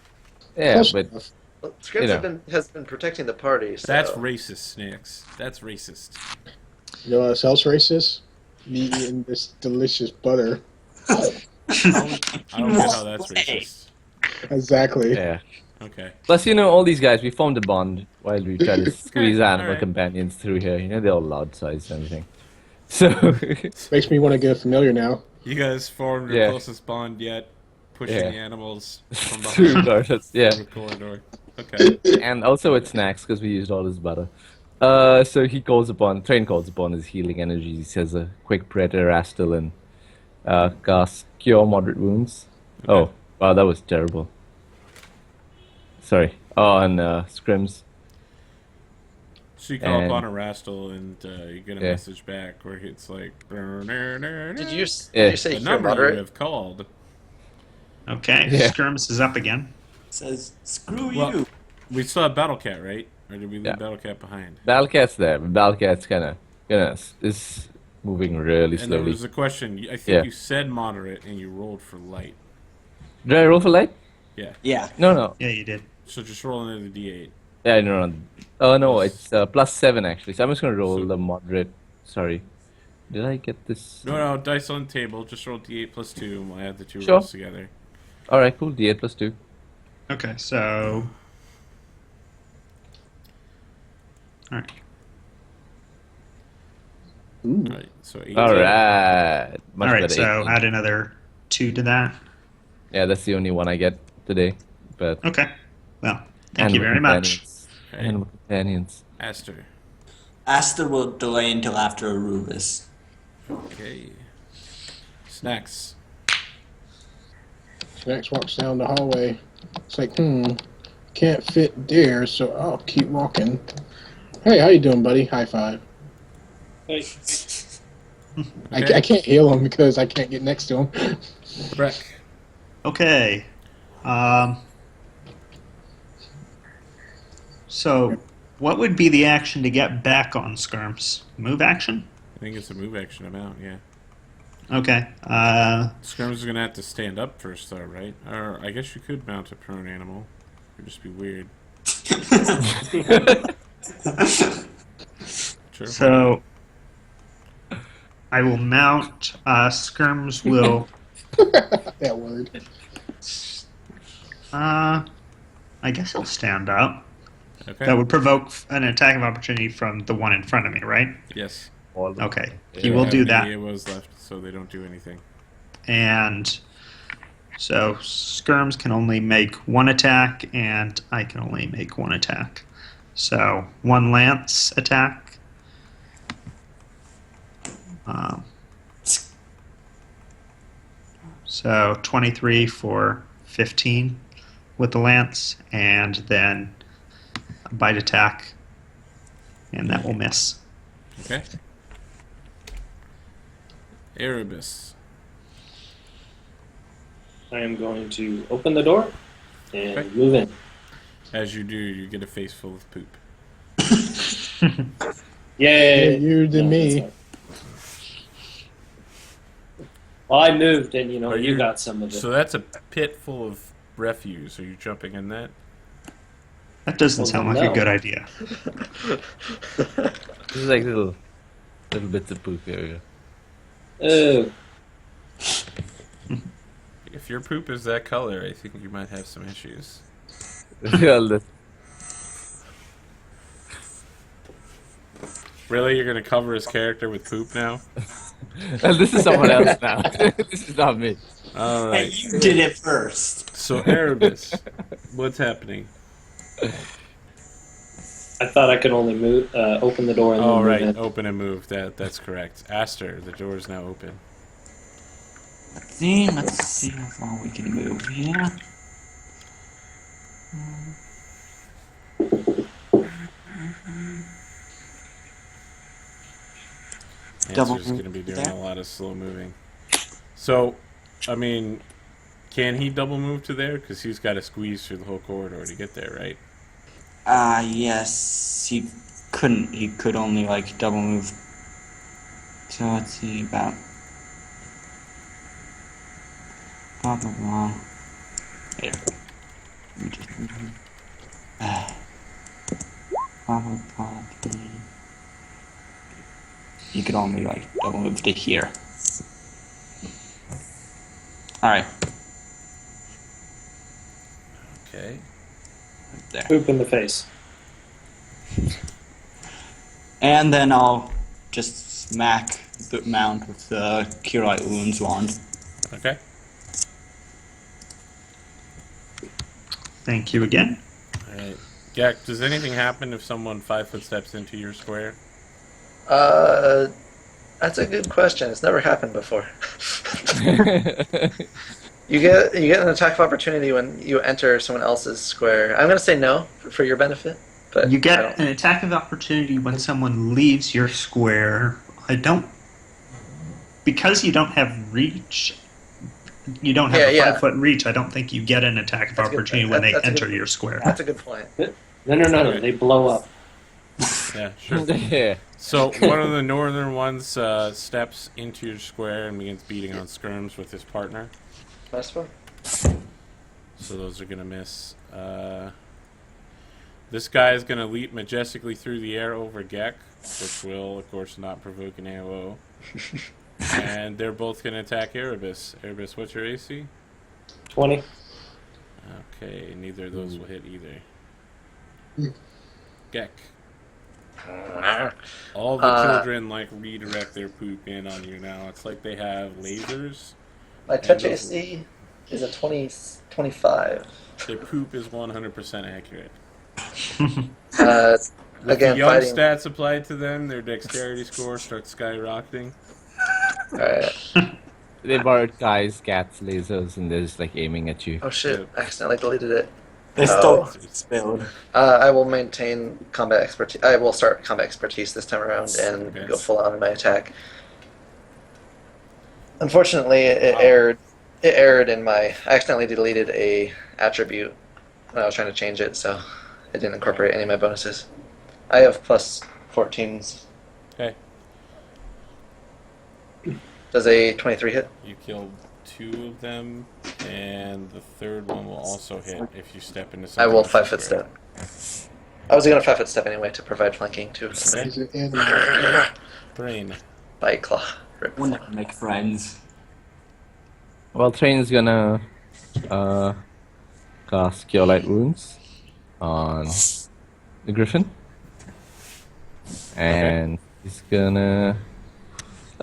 [SPEAKER 6] Yeah,
[SPEAKER 1] Close
[SPEAKER 6] but
[SPEAKER 1] enough.
[SPEAKER 3] Well, Scripps
[SPEAKER 6] You know.
[SPEAKER 3] has been protecting the party, so...
[SPEAKER 2] That's racist, Snacks. That's racist.
[SPEAKER 1] You know what else racist? Me eating this delicious butter.
[SPEAKER 2] I don't get how that's racist.
[SPEAKER 1] Exactly.
[SPEAKER 6] yeah.
[SPEAKER 2] Okay.
[SPEAKER 6] Plus, all these guys, we formed a bond while we try to squeeze animal
[SPEAKER 2] alright.
[SPEAKER 6] companions through here. They're all loud sized and everything. So
[SPEAKER 1] Makes me want to get familiar now.
[SPEAKER 2] You guys formed your
[SPEAKER 6] Yeah.
[SPEAKER 2] closest bond yet, pushing
[SPEAKER 6] Yeah.
[SPEAKER 2] the animals from
[SPEAKER 6] through
[SPEAKER 2] behind
[SPEAKER 6] corridors, yeah.
[SPEAKER 2] the corridor. Okay.
[SPEAKER 6] And also with snacks because we used all his butter. So Train calls upon his healing energies. He says a quick prayer to Rastal and cast Cure Moderate Wounds.
[SPEAKER 2] Okay.
[SPEAKER 6] Oh, wow, that was terrible. Sorry. Oh, and Scrims.
[SPEAKER 2] So you call
[SPEAKER 6] And-
[SPEAKER 2] upon a Rastal and you get a
[SPEAKER 6] Yeah.
[SPEAKER 2] message back where it's like...
[SPEAKER 3] Did you say
[SPEAKER 2] The
[SPEAKER 3] cure
[SPEAKER 2] number you
[SPEAKER 3] moderate?
[SPEAKER 2] have called.
[SPEAKER 4] Okay,
[SPEAKER 6] Yeah.
[SPEAKER 4] Skirms is up again.
[SPEAKER 5] Says, screw
[SPEAKER 2] Well,
[SPEAKER 5] you.
[SPEAKER 2] We still have Battle Cat, right? Or did we leave
[SPEAKER 6] Yeah.
[SPEAKER 2] Battle Cat behind?
[SPEAKER 6] Battlecat's there, but Battlecat's kind of, is moving really
[SPEAKER 2] And there
[SPEAKER 6] slowly.
[SPEAKER 2] was a question. I think
[SPEAKER 6] Yeah.
[SPEAKER 2] you said moderate and you rolled for light.
[SPEAKER 6] Did I roll for light?
[SPEAKER 2] Yeah.
[SPEAKER 5] Yeah.
[SPEAKER 6] No.
[SPEAKER 4] Yeah, you did.
[SPEAKER 2] So just roll another D8.
[SPEAKER 6] Yeah, no. Oh, no, it's +7 actually. So I'm just going to roll
[SPEAKER 2] So-
[SPEAKER 6] the moderate. Sorry. Did I get this?
[SPEAKER 2] No, dice on the table. Just roll D8 plus 2 and we'll add the two
[SPEAKER 6] Sure.
[SPEAKER 2] rolls together.
[SPEAKER 6] Alright, cool. D8 +2.
[SPEAKER 4] Okay, so... Alright.
[SPEAKER 1] Ooh.
[SPEAKER 2] Alright, so 18.
[SPEAKER 6] Alright. Much
[SPEAKER 4] Alright,
[SPEAKER 6] better.
[SPEAKER 4] so
[SPEAKER 6] 18.
[SPEAKER 4] add another 2 to that.
[SPEAKER 6] Yeah, that's the only one I get today. But
[SPEAKER 4] Okay. Well, thank you
[SPEAKER 6] Animal
[SPEAKER 4] very much.
[SPEAKER 6] companions.
[SPEAKER 2] Okay.
[SPEAKER 6] Animal companions.
[SPEAKER 2] Aster.
[SPEAKER 5] Aster will delay until after Arubis.
[SPEAKER 2] Okay. Snacks.
[SPEAKER 1] Snacks walks down the hallway. It's like, can't fit there, so I'll keep walking. Hey, how you doing, buddy? High five.
[SPEAKER 7] Hey,
[SPEAKER 1] I can't heal him because I can't get next to him.
[SPEAKER 2] Breck.
[SPEAKER 4] Okay. So, what would be the action to get back on Skirms? Move action?
[SPEAKER 2] I think it's a move action amount, yeah.
[SPEAKER 4] Okay.
[SPEAKER 2] Skirms is going to have to stand up first, though, right? Or I guess you could mount a prone animal. It would just be weird. Sure.
[SPEAKER 4] So, I will mount. Skirms will.
[SPEAKER 1] That word.
[SPEAKER 4] I guess he'll stand up.
[SPEAKER 2] Okay.
[SPEAKER 4] That would provoke an attack of opportunity from the one in front of me, right?
[SPEAKER 2] Yes.
[SPEAKER 4] Okay.
[SPEAKER 2] They
[SPEAKER 4] He
[SPEAKER 2] don't
[SPEAKER 4] will
[SPEAKER 2] have
[SPEAKER 4] do
[SPEAKER 2] any
[SPEAKER 4] that.
[SPEAKER 2] AOs left, so they don't do anything.
[SPEAKER 4] And so Skirms can only make one attack, and I can only make one attack. So one lance attack. So 23 for 15 with the lance, and then a bite attack, and that will miss.
[SPEAKER 2] Okay. Erebus.
[SPEAKER 7] I am going to open the door and
[SPEAKER 2] Okay.
[SPEAKER 7] move in.
[SPEAKER 2] As you do, you get a face full of poop.
[SPEAKER 7] Yay!
[SPEAKER 1] Yeah, you than me.
[SPEAKER 7] that's not- Well, I moved, and
[SPEAKER 2] Are
[SPEAKER 7] you
[SPEAKER 2] you-
[SPEAKER 7] got some of it.
[SPEAKER 2] So that's a pit full of refuse. Are you jumping in that?
[SPEAKER 4] That doesn't
[SPEAKER 7] Well,
[SPEAKER 4] sound like
[SPEAKER 7] no.
[SPEAKER 4] a good idea.
[SPEAKER 6] This is like little bits of poop area.
[SPEAKER 7] Oh,
[SPEAKER 2] If your poop is that color, I think you might have some issues.
[SPEAKER 6] Well,
[SPEAKER 2] Really? You're gonna cover his character with poop now?
[SPEAKER 6] this is someone else now. This is not me.
[SPEAKER 5] Hey,
[SPEAKER 2] Alright.
[SPEAKER 5] you did it first.
[SPEAKER 2] So Erebus, what's happening?
[SPEAKER 7] I thought I could only move, open the door and then
[SPEAKER 2] Oh
[SPEAKER 7] move
[SPEAKER 2] right,
[SPEAKER 7] in.
[SPEAKER 2] open and move. That's correct. Aster, the door is now open.
[SPEAKER 5] Let's see how far we can move here. Double
[SPEAKER 2] Answer's gonna be
[SPEAKER 5] move
[SPEAKER 2] doing
[SPEAKER 5] there.
[SPEAKER 2] a lot of slow moving. So, I mean, can he double move to there? Because he's got to squeeze through the whole corridor to get there, right?
[SPEAKER 5] Yes, he couldn't. He could only like double move. So let's see about. Blah blah blah. Here. Let me just. Blah blah blah. You could only like double move to here. All right.
[SPEAKER 2] Okay.
[SPEAKER 5] Right there.
[SPEAKER 7] Poop in the face.
[SPEAKER 5] And then I'll just smack the mount with the Cure Light Wounds wand.
[SPEAKER 2] Okay.
[SPEAKER 4] Thank you again.
[SPEAKER 2] All right. Gak, does anything happen if someone 5 foot steps into your square?
[SPEAKER 3] That's a good question. It's never happened before. You get an attack of opportunity when you enter someone else's square. I'm gonna say no for your benefit, but
[SPEAKER 4] You
[SPEAKER 3] I
[SPEAKER 4] get
[SPEAKER 3] don't-
[SPEAKER 4] an attack of opportunity when someone leaves your square. Because you don't have reach. You don't have a
[SPEAKER 3] Yeah.
[SPEAKER 4] 5-foot reach. I don't think you get an attack of
[SPEAKER 3] That's a good-
[SPEAKER 4] opportunity when they
[SPEAKER 3] that's a good-
[SPEAKER 4] enter your square.
[SPEAKER 3] That's a good point.
[SPEAKER 7] No. They blow up.
[SPEAKER 2] Yeah, sure.
[SPEAKER 6] Yeah.
[SPEAKER 2] So one of the northern ones steps into your square and begins beating on Skirms with his partner.
[SPEAKER 3] Nice one.
[SPEAKER 2] So those are gonna miss. This guy is gonna leap majestically through the air over Gek, which will, of course, not provoke an AOO. And they're both gonna attack Erebus. Erebus, what's your AC?
[SPEAKER 7] 20.
[SPEAKER 2] Okay, neither of those will hit either. Gek. All the children like redirect their poop in on you now. It's like they have lasers.
[SPEAKER 3] My touch AC is a 25.
[SPEAKER 2] Their poop is 100% accurate. With
[SPEAKER 3] Again,
[SPEAKER 2] the young
[SPEAKER 3] fighting.
[SPEAKER 2] stats applied to them, their dexterity score starts skyrocketing.
[SPEAKER 3] Alright.
[SPEAKER 6] They borrowed Guy's Cat's lasers and they're just like aiming at you.
[SPEAKER 3] Oh shit! I accidentally deleted it.
[SPEAKER 5] They
[SPEAKER 3] Oh.
[SPEAKER 5] still spilled.
[SPEAKER 3] I will maintain combat expertise. I will start combat expertise this time around and
[SPEAKER 2] Okay.
[SPEAKER 3] go full on in my attack. Unfortunately, it
[SPEAKER 2] Wow.
[SPEAKER 3] aired It errored in my. I accidentally deleted a attribute when I was trying to change it, so it didn't incorporate any of my bonuses. I have plus 14s.
[SPEAKER 2] Okay.
[SPEAKER 3] Does a 23 hit?
[SPEAKER 2] You killed 2 of them, and the third one will also hit if you step into
[SPEAKER 3] I
[SPEAKER 2] something.
[SPEAKER 3] will 5-foot step. I was going to 5-foot step anyway to provide flanking too.
[SPEAKER 2] Okay.
[SPEAKER 1] Is it in my...
[SPEAKER 2] Brain.
[SPEAKER 3] Bite claw. Rip
[SPEAKER 5] We'll
[SPEAKER 3] claw.
[SPEAKER 5] never make friends.
[SPEAKER 6] Well, Train's gonna cast Cure Light Wounds on the Griffin. And he's gonna...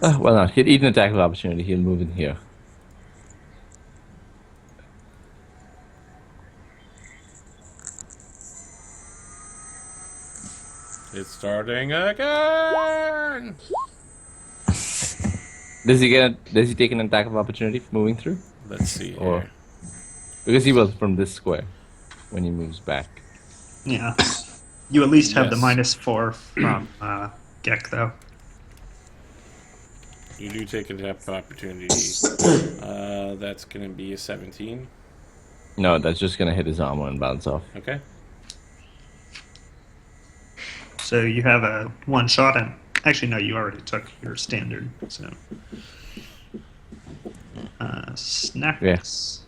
[SPEAKER 6] well, no, he'll eat an attack of opportunity. He'll move in here.
[SPEAKER 2] It's starting again!
[SPEAKER 6] Does he take an attack of opportunity for moving through?
[SPEAKER 2] Let's see
[SPEAKER 6] Or
[SPEAKER 2] here.
[SPEAKER 6] because he will from this square when he moves back.
[SPEAKER 4] Yeah. You at least have the
[SPEAKER 2] Yes.
[SPEAKER 4] -4 from Gek, though.
[SPEAKER 2] You do take an attack of opportunity. That's going to be a 17.
[SPEAKER 6] No, that's just gonna hit his armor and bounce off.
[SPEAKER 2] Okay.
[SPEAKER 4] So you have a one shot, and actually, no, you already took your standard. So, snacks.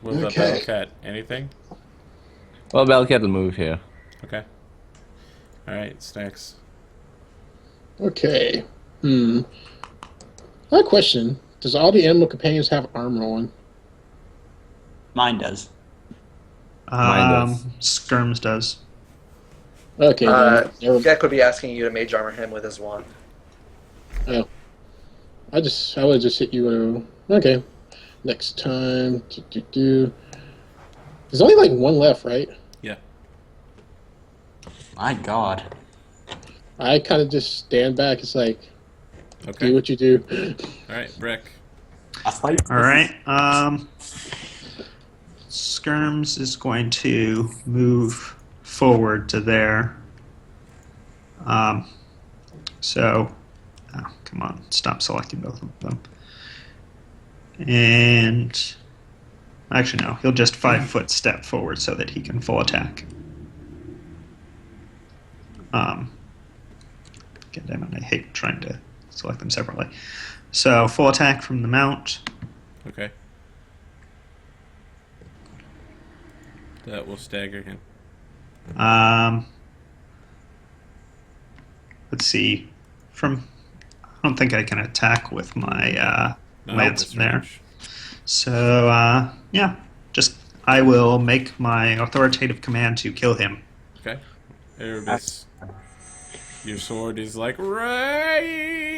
[SPEAKER 2] What about
[SPEAKER 1] Okay.
[SPEAKER 2] Bellcat? Anything?
[SPEAKER 6] Well, Bellcat will move here.
[SPEAKER 2] Okay. Alright, Snacks.
[SPEAKER 1] Okay. I have a question. Does all the animal companions have armor on?
[SPEAKER 5] Mine does.
[SPEAKER 6] Mine does.
[SPEAKER 4] Skirms does.
[SPEAKER 1] Okay. Never...
[SPEAKER 3] Gek would be asking you to mage armor him with his wand.
[SPEAKER 1] Oh. I would just hit you. Okay. Next time. There's only like one left, right?
[SPEAKER 2] Yeah.
[SPEAKER 5] My God.
[SPEAKER 1] I kind of just stand back. It's like, do
[SPEAKER 2] Okay.
[SPEAKER 1] what you do.
[SPEAKER 2] Alright, Brick.
[SPEAKER 5] I fight.
[SPEAKER 4] All right. Skirms is going to move forward to there. So, come on, stop selecting both of them. And actually, no, he'll just 5-foot step forward so that he can full attack. God damn it, I hate trying to select them separately. So, full attack from the mount.
[SPEAKER 2] Okay. That will stagger him.
[SPEAKER 4] Let's see. I don't think I can attack with my
[SPEAKER 2] No,
[SPEAKER 4] lance
[SPEAKER 2] that's
[SPEAKER 4] there.
[SPEAKER 2] range.
[SPEAKER 4] So yeah, just I will make my authoritative command to kill him.
[SPEAKER 2] Okay. Erebus. Your sword is like rage.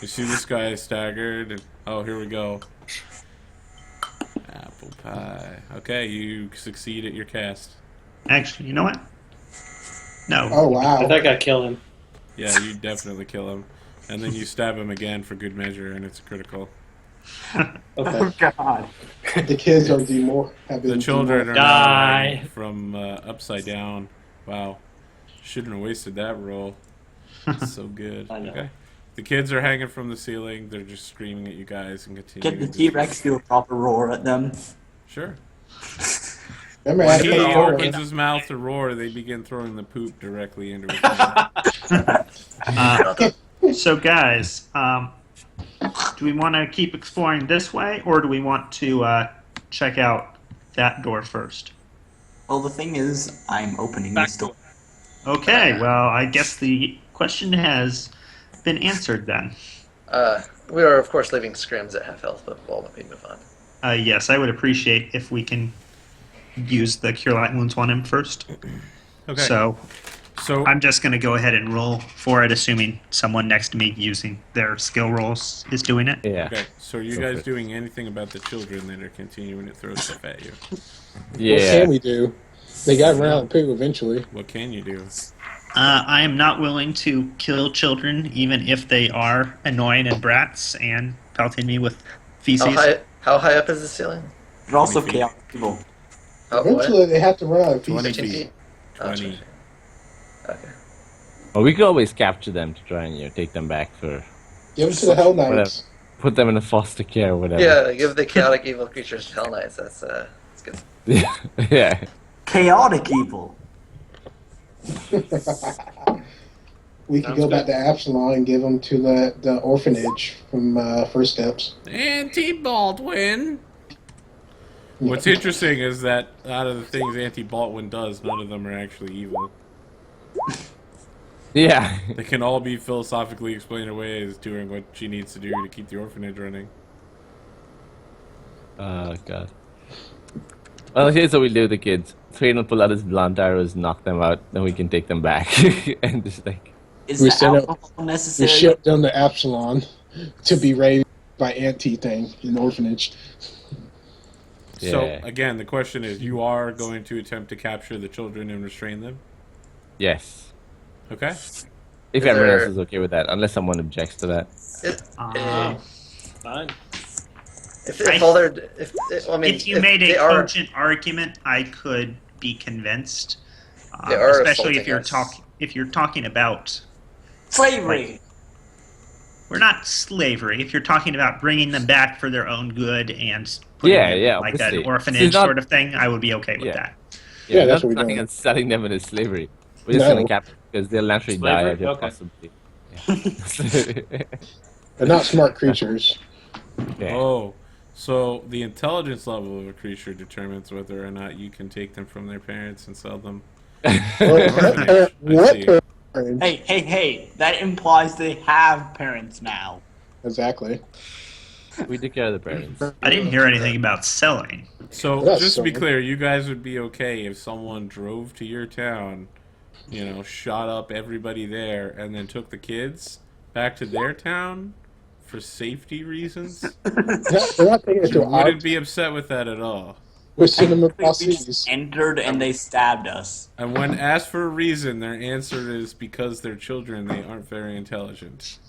[SPEAKER 2] You see this guy staggered, and oh, here we go. Apple pie. Okay, you succeed at your cast.
[SPEAKER 4] Actually, you know what? No.
[SPEAKER 1] Oh,
[SPEAKER 7] I
[SPEAKER 1] wow.
[SPEAKER 7] think I killed him.
[SPEAKER 2] Yeah, you definitely kill him, and then you stab him again for good measure, and it's a critical.
[SPEAKER 7] Okay.
[SPEAKER 5] Oh God.
[SPEAKER 1] The kids are have been
[SPEAKER 2] The children are
[SPEAKER 7] Die.
[SPEAKER 2] now from upside down. Wow, shouldn't have wasted that roll. It's so good.
[SPEAKER 7] I know.
[SPEAKER 2] Okay, the kids are hanging from the ceiling. They're just screaming at you guys and
[SPEAKER 5] Get
[SPEAKER 2] continuing.
[SPEAKER 5] the
[SPEAKER 2] to
[SPEAKER 5] T-Rex do a proper roar at them.
[SPEAKER 2] Sure.
[SPEAKER 1] Remember,
[SPEAKER 2] When
[SPEAKER 1] I
[SPEAKER 2] he
[SPEAKER 1] had to
[SPEAKER 2] opens his mouth to roar, they begin throwing the poop directly into his mouth.
[SPEAKER 4] So guys, do we want to keep exploring this way, or do we want to check out that door first?
[SPEAKER 5] Well, the thing is, I'm opening
[SPEAKER 7] Back
[SPEAKER 5] this door.
[SPEAKER 4] Okay. Well, I guess the question has been answered then.
[SPEAKER 3] We are, of course, leaving Scrims at half health, but we'll let me move on.
[SPEAKER 4] Yes, I would appreciate if we can use the Cure Light Wounds on him first.
[SPEAKER 2] Okay.
[SPEAKER 4] So
[SPEAKER 2] So
[SPEAKER 4] I'm just going to go ahead and roll for it, assuming someone next to me using their skill rolls is doing it.
[SPEAKER 6] Yeah.
[SPEAKER 2] okay. So are you
[SPEAKER 6] Go
[SPEAKER 2] guys
[SPEAKER 6] for it.
[SPEAKER 2] doing anything about the children that are continuing to throw stuff at you?
[SPEAKER 1] What
[SPEAKER 6] Yeah.
[SPEAKER 1] can we do? They got run out of poo eventually.
[SPEAKER 2] What can you do?
[SPEAKER 4] I am not willing to kill children, even if they are annoying and brats and pelting me with feces.
[SPEAKER 3] How high up is the ceiling?
[SPEAKER 5] But also
[SPEAKER 2] 20 feet.
[SPEAKER 5] chaos evil.
[SPEAKER 3] Oh,
[SPEAKER 1] Eventually, they have to run out of
[SPEAKER 2] 20
[SPEAKER 1] pieces.
[SPEAKER 3] 15
[SPEAKER 2] feet.
[SPEAKER 3] feet? Oh,
[SPEAKER 2] 20.
[SPEAKER 3] 20 feet. Okay.
[SPEAKER 6] Well, we could always capture them to try and take them back for.
[SPEAKER 1] Give them to the Hell
[SPEAKER 6] Whatever.
[SPEAKER 1] Knights.
[SPEAKER 6] put them in a foster care or whatever.
[SPEAKER 3] Yeah, give the chaotic evil creatures Hell Knights. That's good.
[SPEAKER 6] Yeah.
[SPEAKER 5] Chaotic evil.
[SPEAKER 1] We could go back to Absalom and give them to the orphanage from First Steps.
[SPEAKER 2] Auntie Baldwin. What's interesting is that out of the things Auntie Baldwin does, none of them are actually evil.
[SPEAKER 6] Yeah.
[SPEAKER 2] They can all be philosophically explained away as doing what she needs to do to keep the orphanage running.
[SPEAKER 6] Oh, God. Well, here's what we do with the kids. Thrain will pull out his blunt arrows, knock them out, then we can take them back. And just like...
[SPEAKER 5] Is
[SPEAKER 1] We
[SPEAKER 5] the
[SPEAKER 1] send up-
[SPEAKER 5] alcohol
[SPEAKER 1] We
[SPEAKER 5] necessary?
[SPEAKER 1] shipped them to Absalom to be raised by Auntie thing in the orphanage.
[SPEAKER 2] So,
[SPEAKER 6] Yeah.
[SPEAKER 2] again, the question is, you are going to attempt to capture the children and restrain them?
[SPEAKER 6] Yes.
[SPEAKER 2] Okay.
[SPEAKER 6] If
[SPEAKER 3] Is
[SPEAKER 6] everyone
[SPEAKER 3] there-
[SPEAKER 6] else is okay with that, unless someone objects to that.
[SPEAKER 7] Fine.
[SPEAKER 3] If all their, I mean,
[SPEAKER 4] If you made a
[SPEAKER 3] they are,
[SPEAKER 4] cogent argument, I could be convinced.
[SPEAKER 3] They are
[SPEAKER 4] Especially if
[SPEAKER 3] assaulting
[SPEAKER 4] you're talking about,
[SPEAKER 5] Slavery.
[SPEAKER 4] we're not slavery. If you're talking about bringing them back for their own good and putting
[SPEAKER 6] Yeah,
[SPEAKER 4] them
[SPEAKER 6] yeah,
[SPEAKER 4] like that
[SPEAKER 6] obviously.
[SPEAKER 4] orphanage
[SPEAKER 6] It's not-
[SPEAKER 4] sort of thing, I would be okay with
[SPEAKER 6] Yeah.
[SPEAKER 4] that.
[SPEAKER 1] Yeah, that's
[SPEAKER 6] not
[SPEAKER 1] what we're
[SPEAKER 6] planning
[SPEAKER 1] doing.
[SPEAKER 6] on selling them into slavery. We're just
[SPEAKER 1] No.
[SPEAKER 6] gonna capture because they'll naturally die
[SPEAKER 7] Slavery?
[SPEAKER 6] if they
[SPEAKER 7] Okay.
[SPEAKER 6] possibly. Yeah.
[SPEAKER 1] They're not smart creatures.
[SPEAKER 6] Yeah.
[SPEAKER 2] Oh, so the intelligence level of a creature determines whether or not you can take them from their parents and sell them.
[SPEAKER 1] What?
[SPEAKER 2] see.
[SPEAKER 5] Hey, that implies they have parents now.
[SPEAKER 1] Exactly.
[SPEAKER 6] We take care of the parents.
[SPEAKER 4] I didn't hear anything about selling.
[SPEAKER 2] So,
[SPEAKER 1] That's
[SPEAKER 2] just to be
[SPEAKER 1] so-
[SPEAKER 2] clear, you guys would be okay if someone drove to your town, you know, shot up everybody there, and then took the kids back to their town for safety reasons?
[SPEAKER 1] They're not taking it
[SPEAKER 2] You
[SPEAKER 1] to our.
[SPEAKER 2] wouldn't be upset with that at all.
[SPEAKER 1] We send them
[SPEAKER 5] We
[SPEAKER 1] across
[SPEAKER 5] just
[SPEAKER 1] seas.
[SPEAKER 5] entered and they stabbed us.
[SPEAKER 2] And when asked for a reason, their answer is because they're children, they aren't very intelligent.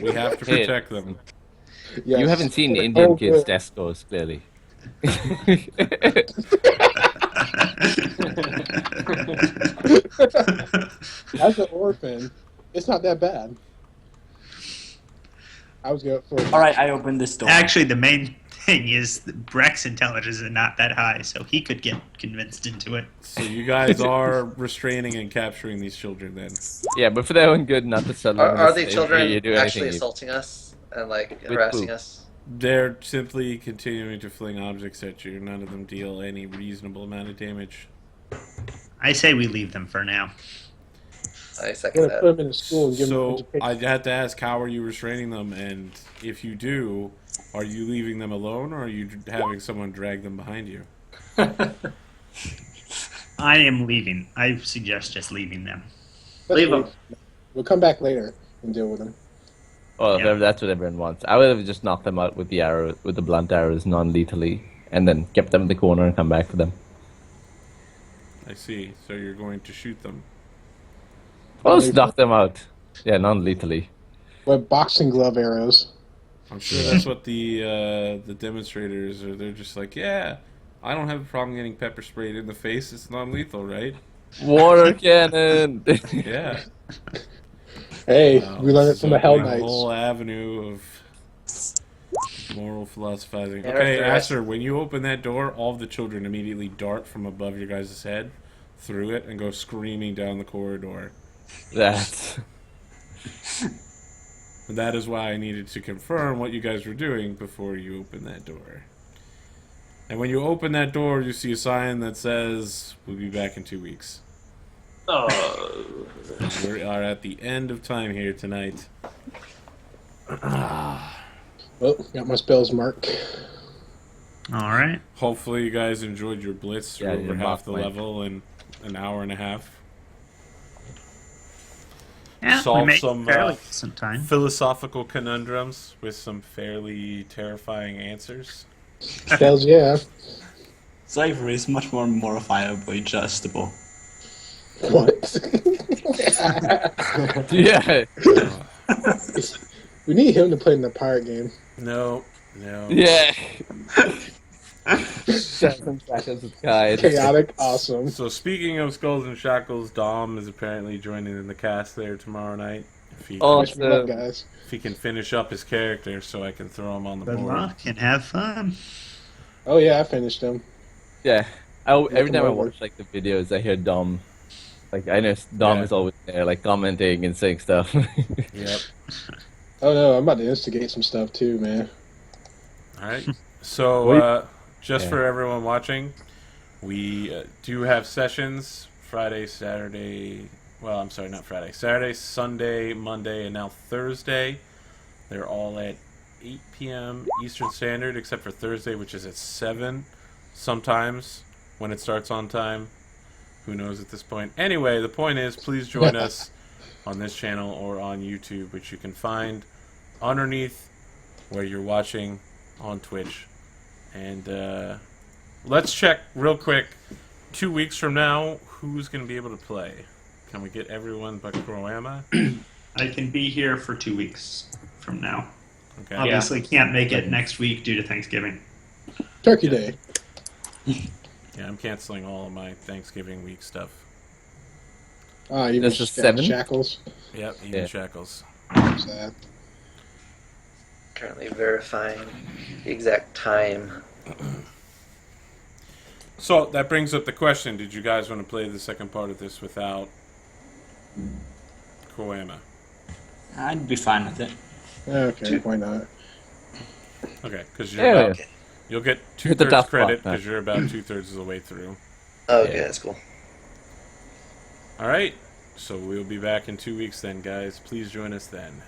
[SPEAKER 2] We have to
[SPEAKER 6] Hey,
[SPEAKER 2] protect them.
[SPEAKER 1] Yes.
[SPEAKER 6] You haven't seen Indian
[SPEAKER 1] Oh,
[SPEAKER 6] kids'
[SPEAKER 1] good.
[SPEAKER 6] test scores, clearly.
[SPEAKER 1] As an orphan, it's not that bad. I was going for.
[SPEAKER 5] All right, I opened this door.
[SPEAKER 4] Actually, the main thing is that Breck's intelligence is not that high, so he could get convinced into it.
[SPEAKER 2] So you guys are restraining and capturing these children then.
[SPEAKER 6] Yeah, but for their own good, not to sell them
[SPEAKER 3] are
[SPEAKER 6] into
[SPEAKER 3] the
[SPEAKER 6] slavery,
[SPEAKER 3] children
[SPEAKER 6] you do
[SPEAKER 3] actually
[SPEAKER 6] anything.
[SPEAKER 3] assaulting us and like harassing
[SPEAKER 6] who?
[SPEAKER 3] us?
[SPEAKER 2] They're simply continuing to fling objects at you. None of them deal any reasonable amount of damage.
[SPEAKER 4] I say we leave them for now.
[SPEAKER 3] I
[SPEAKER 1] I'm
[SPEAKER 3] second
[SPEAKER 1] going to put
[SPEAKER 3] that.
[SPEAKER 1] them in a school and give them
[SPEAKER 2] So
[SPEAKER 1] education.
[SPEAKER 2] I'd have to ask, how are you restraining them? And if you do, are you leaving them alone, or are you having someone drag them behind you?
[SPEAKER 4] I am leaving. I suggest just leaving them.
[SPEAKER 1] Let's
[SPEAKER 7] leave 'em.
[SPEAKER 1] wait. We'll come back later and deal with them.
[SPEAKER 6] Oh,
[SPEAKER 4] Yeah.
[SPEAKER 6] that's what everyone wants. I would have just knocked them out with the arrow, with the blunt arrows, non-lethally, and then kept them in the corner and come back for them.
[SPEAKER 2] I see. So you're going to shoot them.
[SPEAKER 6] Oh, just knock them out. Yeah, non-lethally.
[SPEAKER 1] With boxing glove arrows.
[SPEAKER 2] I'm sure that's what the demonstrators are. They're just like, yeah, I don't have a problem getting pepper sprayed in the face. It's non-lethal, right?
[SPEAKER 6] Water cannon.
[SPEAKER 2] Yeah.
[SPEAKER 1] Hey,
[SPEAKER 2] Wow,
[SPEAKER 1] we learned it
[SPEAKER 2] this
[SPEAKER 1] from
[SPEAKER 2] is
[SPEAKER 1] the Hell
[SPEAKER 2] opening a
[SPEAKER 1] Knights.
[SPEAKER 2] whole avenue of moral philosophizing.
[SPEAKER 3] Yeah,
[SPEAKER 2] Okay,
[SPEAKER 3] right.
[SPEAKER 2] Aster, when you open that door, all of the children immediately dart from above your guys' head through it and go screaming down the corridor.
[SPEAKER 6] That's...
[SPEAKER 2] And that is why I needed to confirm what you guys were doing before you open that door. And when you open that door, you see a sign that says, "We'll be back in 2 weeks."
[SPEAKER 7] Oh.
[SPEAKER 2] We are at the end of time here tonight.
[SPEAKER 1] Oh, got my spells marked.
[SPEAKER 4] All right.
[SPEAKER 2] Hopefully you guys enjoyed your blitz through
[SPEAKER 6] Yeah,
[SPEAKER 2] over
[SPEAKER 6] your
[SPEAKER 2] half the
[SPEAKER 6] mock
[SPEAKER 2] level in an hour and a half.
[SPEAKER 4] Yeah,
[SPEAKER 2] Solve
[SPEAKER 4] we made
[SPEAKER 2] some,
[SPEAKER 4] fairly decent time.
[SPEAKER 2] Philosophical conundrums with some fairly terrifying answers.
[SPEAKER 1] Hells yeah.
[SPEAKER 5] Slavery is much more modifiably adjustable.
[SPEAKER 1] What?
[SPEAKER 6] Yeah.
[SPEAKER 1] We need him to play in the pirate game.
[SPEAKER 2] No.
[SPEAKER 6] Yeah. 7 seconds with Kai.
[SPEAKER 1] Chaotic, awesome.
[SPEAKER 2] So speaking of Skulls and Shackles, Dom is apparently joining in the cast there tomorrow night. If he,
[SPEAKER 1] Wish me luck,
[SPEAKER 6] Awesome.
[SPEAKER 1] guys.
[SPEAKER 2] if he can finish up his character so I can throw him on the
[SPEAKER 4] Good
[SPEAKER 2] board.
[SPEAKER 4] luck and have fun.
[SPEAKER 1] Oh yeah, I finished them.
[SPEAKER 6] Yeah. Every
[SPEAKER 1] them
[SPEAKER 6] time I
[SPEAKER 1] over.
[SPEAKER 6] watch like the videos, I hear Dom. Like I know Dom
[SPEAKER 2] Yeah.
[SPEAKER 6] is always there, like commenting and saying stuff.
[SPEAKER 2] Yep.
[SPEAKER 1] Oh no, I'm about to instigate some stuff too, man.
[SPEAKER 2] All right. So, just
[SPEAKER 6] Yeah.
[SPEAKER 2] for everyone watching, we do have sessions Friday, Saturday. Well, I'm sorry, not Friday. Saturday, Sunday, Monday, and now Thursday. They're all at 8 p.m. Eastern Standard, except for Thursday, which is at 7. Sometimes when it starts on time. Who knows at this point? Anyway, the point is, please join us on this channel or on YouTube, which you can find underneath where you're watching on Twitch. And let's check real quick. 2 weeks from now, who's going to be able to play? Can we get everyone but Kroama?
[SPEAKER 4] I can be here for 2 weeks from now.
[SPEAKER 2] Okay.
[SPEAKER 4] Obviously, can't make it next week due to Thanksgiving.
[SPEAKER 1] Turkey Day.
[SPEAKER 2] Yeah, I'm canceling all of my Thanksgiving week stuff.
[SPEAKER 1] Ah, even
[SPEAKER 6] This is 7?
[SPEAKER 1] shackles.
[SPEAKER 2] Yep, even
[SPEAKER 6] Yeah.
[SPEAKER 2] Shackles.
[SPEAKER 1] Sad.
[SPEAKER 3] Currently verifying the exact time.
[SPEAKER 2] So that brings up the question: did you guys want to play the second part of this without Kroama?
[SPEAKER 5] I'd be fine with it.
[SPEAKER 1] Okay, why not?
[SPEAKER 2] Okay, because you're
[SPEAKER 6] Yeah.
[SPEAKER 2] about, you'll get
[SPEAKER 6] Hit the
[SPEAKER 2] 2/3
[SPEAKER 6] tough
[SPEAKER 2] credit
[SPEAKER 6] part,
[SPEAKER 2] because you're about 2/3 of the way through.
[SPEAKER 3] Okay,
[SPEAKER 6] Yeah.
[SPEAKER 3] that's cool.
[SPEAKER 2] All right, so we'll be back in 2 weeks then, guys. Please join us then.